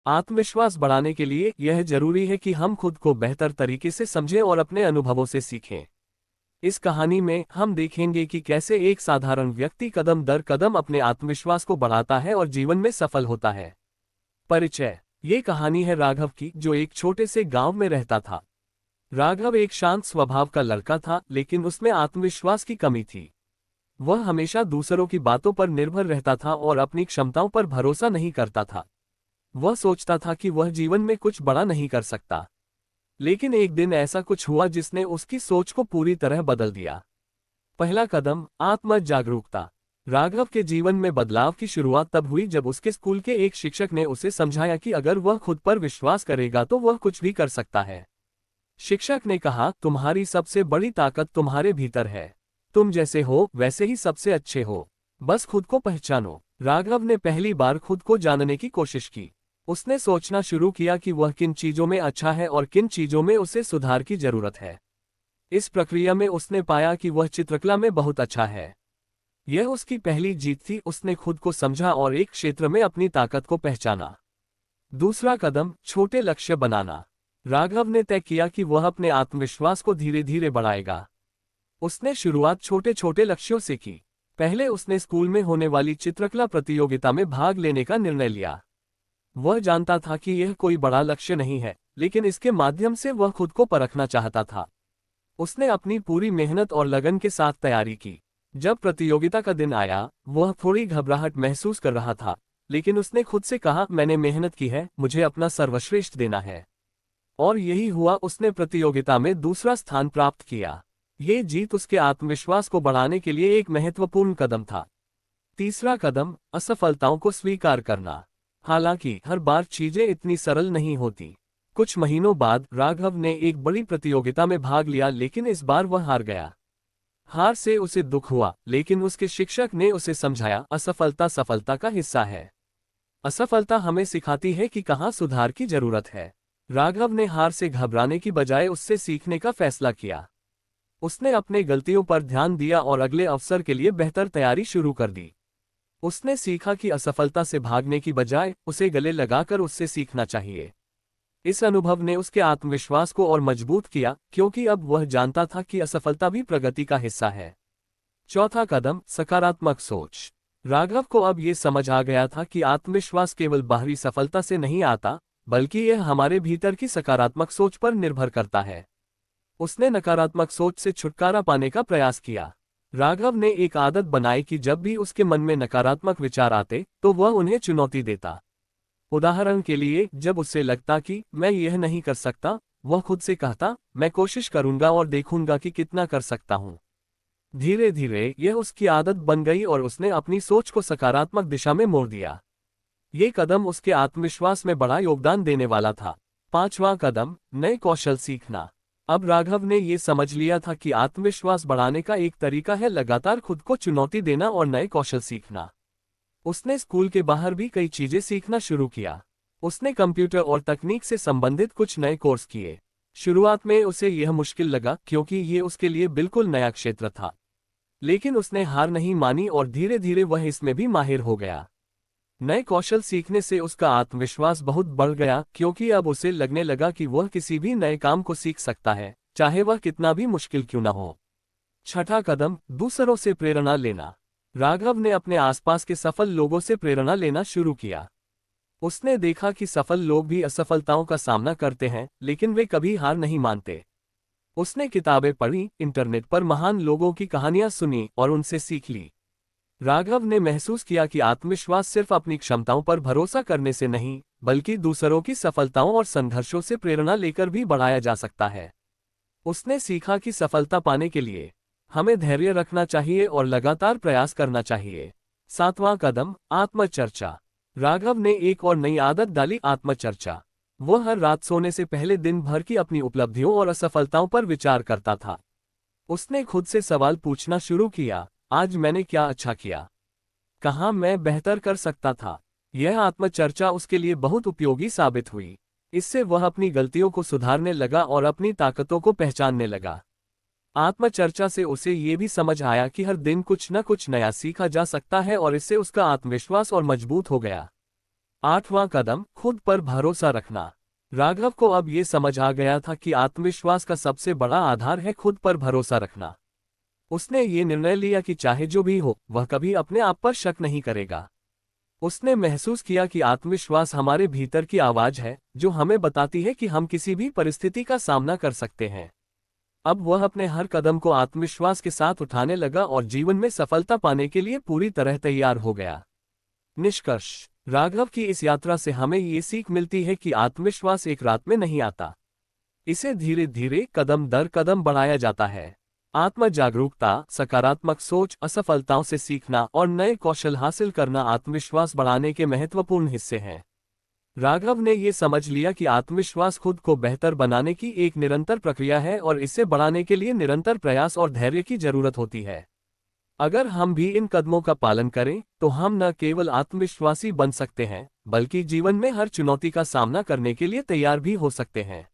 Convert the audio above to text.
आत्मविश्वास बढ़ाने के लिए यह जरूरी है कि हम खुद को बेहतर तरीके से समझें और अपने अनुभवों से सीखें। इस कहानी में हम देखेंगे कि कैसे एक साधारण व्यक्ति कदम दर कदम अपने आत्मविश्वास को बढ़ाता है और जीवन में सफल होता है। परिचय। ये कहानी है राघव की, जो एक छोटे से गांव में रहता था। राघव एक शांत स्वभाव का लड़का था, लेकिन उसमें आत्मविश्वास की कमी थी। वह हमेशा दूसरों की बातों पर निर्भर रहता था और अपनी क्षमताओं पर भरोसा नहीं करता था। वह सोचता था कि वह जीवन में कुछ बड़ा नहीं कर सकता। लेकिन एक दिन ऐसा कुछ हुआ जिसने उसकी सोच को पूरी तरह बदल दिया। पहला कदम, आत्म जागरूकता। राघव के जीवन में बदलाव की शुरुआत तब हुई जब उसके स्कूल के एक शिक्षक ने उसे समझाया कि अगर वह खुद पर विश्वास करेगा तो वह कुछ भी कर सकता है। शिक्षक ने कहा, तुम्हारी सबसे बड़ी ताकत तुम्हारे भीतर है। तुम जैसे हो वैसे ही सबसे अच्छे हो, बस खुद को पहचानो। राघव ने पहली बार खुद को जानने की कोशिश की। उसने सोचना शुरू किया कि वह किन चीजों में अच्छा है और किन चीजों में उसे सुधार की जरूरत है। इस प्रक्रिया में उसने पाया कि वह चित्रकला में बहुत अच्छा है। यह उसकी पहली जीत थी। उसने खुद को समझा और एक क्षेत्र में अपनी ताकत को पहचाना। दूसरा कदम, छोटे लक्ष्य बनाना। राघव ने तय किया कि वह अपने आत्मविश्वास को धीरे धीरे बढ़ाएगा। उसने शुरुआत छोटे छोटे लक्ष्यों से की। पहले उसने स्कूल में होने वाली चित्रकला प्रतियोगिता में भाग लेने का निर्णय लिया। वह जानता था कि यह कोई बड़ा लक्ष्य नहीं है, लेकिन इसके माध्यम से वह खुद को परखना चाहता था। उसने अपनी पूरी मेहनत और लगन के साथ तैयारी की। जब प्रतियोगिता का दिन आया, वह थोड़ी घबराहट महसूस कर रहा था, लेकिन उसने खुद से कहा, मैंने मेहनत की है, मुझे अपना सर्वश्रेष्ठ देना है। और यही हुआ। उसने प्रतियोगिता में दूसरा स्थान प्राप्त किया। ये जीत उसके आत्मविश्वास को बढ़ाने के लिए एक महत्वपूर्ण कदम था। तीसरा कदम, असफलताओं को स्वीकार करना। हालांकि हर बार चीजें इतनी सरल नहीं होती। कुछ महीनों बाद राघव ने एक बड़ी प्रतियोगिता में भाग लिया, लेकिन इस बार वह हार गया। हार से उसे दुख हुआ, लेकिन उसके शिक्षक ने उसे समझाया, असफलता सफलता का हिस्सा है। असफलता हमें सिखाती है कि कहाँ सुधार की जरूरत है। राघव ने हार से घबराने की बजाय उससे सीखने का फैसला किया। उसने अपने गलतियों पर ध्यान दिया और अगले अवसर के लिए बेहतर तैयारी शुरू कर दी। उसने सीखा कि असफलता से भागने की बजाय उसे गले लगाकर उससे सीखना चाहिए। इस अनुभव ने उसके आत्मविश्वास को और मजबूत किया, क्योंकि अब वह जानता था कि असफलता भी प्रगति का हिस्सा है। चौथा कदम, सकारात्मक सोच। राघव को अब ये समझ आ गया था कि आत्मविश्वास केवल बाहरी सफलता से नहीं आता, बल्कि यह हमारे भीतर की सकारात्मक सोच पर निर्भर करता है। उसने नकारात्मक सोच से छुटकारा पाने का प्रयास किया। राघव ने एक आदत बनाई कि जब भी उसके मन में नकारात्मक विचार आते, तो वह उन्हें चुनौती देता। उदाहरण के लिए, जब उसे लगता कि मैं यह नहीं कर सकता, वह खुद से कहता, मैं कोशिश करूंगा और देखूंगा कि कितना कर सकता हूं। धीरे धीरे यह उसकी आदत बन गई और उसने अपनी सोच को सकारात्मक दिशा में मोड़ दिया। ये कदम उसके आत्मविश्वास में बड़ा योगदान देने वाला था। पांचवां कदम, नए कौशल सीखना। अब राघव ने ये समझ लिया था कि आत्मविश्वास बढ़ाने का एक तरीका है लगातार खुद को चुनौती देना और नए कौशल सीखना। उसने स्कूल के बाहर भी कई चीजें सीखना शुरू किया। उसने कंप्यूटर और तकनीक से संबंधित कुछ नए कोर्स किए। शुरुआत में उसे यह मुश्किल लगा, क्योंकि ये उसके लिए बिल्कुल नया क्षेत्र था। लेकिन उसने हार नहीं मानी और धीरे धीरे वह इसमें भी माहिर हो गया। नए कौशल सीखने से उसका आत्मविश्वास बहुत बढ़ गया, क्योंकि अब उसे लगने लगा कि वह किसी भी नए काम को सीख सकता है, चाहे वह कितना भी मुश्किल क्यों न हो। छठा कदम, दूसरों से प्रेरणा लेना। राघव ने अपने आसपास के सफल लोगों से प्रेरणा लेना शुरू किया। उसने देखा कि सफल लोग भी असफलताओं का सामना करते हैं, लेकिन वे कभी हार नहीं मानते। उसने किताबें पढ़ी, इंटरनेट पर महान लोगों की कहानियां सुनी और उनसे सीख ली। राघव ने महसूस किया कि आत्मविश्वास सिर्फ अपनी क्षमताओं पर भरोसा करने से नहीं, बल्कि दूसरों की सफलताओं और संघर्षों से प्रेरणा लेकर भी बढ़ाया जा सकता है। उसने सीखा कि सफलता पाने के लिए हमें धैर्य रखना चाहिए और लगातार प्रयास करना चाहिए। सातवां कदम, आत्मचर्चा। राघव ने एक और नई आदत डाली, आत्मचर्चा। वह हर रात सोने से पहले दिन भर की अपनी उपलब्धियों और असफलताओं पर विचार करता था। उसने खुद से सवाल पूछना शुरू किया, आज मैंने क्या अच्छा किया, कहाँ मैं बेहतर कर सकता था। यह आत्मचर्चा उसके लिए बहुत उपयोगी साबित हुई। इससे वह अपनी गलतियों को सुधारने लगा और अपनी ताकतों को पहचानने लगा। आत्मचर्चा से उसे ये भी समझ आया कि हर दिन कुछ न कुछ नया सीखा जा सकता है और इससे उसका आत्मविश्वास और मजबूत हो गया। 8वां कदम, खुद पर भरोसा रखना। राघव को अब ये समझ आ गया था कि आत्मविश्वास का सबसे बड़ा आधार है खुद पर भरोसा रखना। उसने ये निर्णय लिया कि चाहे जो भी हो, वह कभी अपने आप पर शक नहीं करेगा। उसने महसूस किया कि आत्मविश्वास हमारे भीतर की आवाज है, जो हमें बताती है कि हम किसी भी परिस्थिति का सामना कर सकते हैं। अब वह अपने हर कदम को आत्मविश्वास के साथ उठाने लगा और जीवन में सफलता पाने के लिए पूरी तरह तैयार हो गया। निष्कर्ष, राघव की इस यात्रा से हमें ये सीख मिलती है कि आत्मविश्वास एक रात में नहीं आता। इसे धीरे धीरे कदम दर कदम बढ़ाया जाता है। आत्म जागरूकता, सकारात्मक सोच, असफलताओं से सीखना और नए कौशल हासिल करना आत्मविश्वास बढ़ाने के महत्वपूर्ण हिस्से हैं। राघव ने ये समझ लिया कि आत्मविश्वास खुद को बेहतर बनाने की एक निरंतर प्रक्रिया है और इसे बढ़ाने के लिए निरंतर प्रयास और धैर्य की जरूरत होती है। अगर हम भी इन कदमों का पालन करें, तो हम न केवल आत्मविश्वासी बन सकते हैं, बल्कि जीवन में हर चुनौती का सामना करने के लिए तैयार भी हो सकते हैं।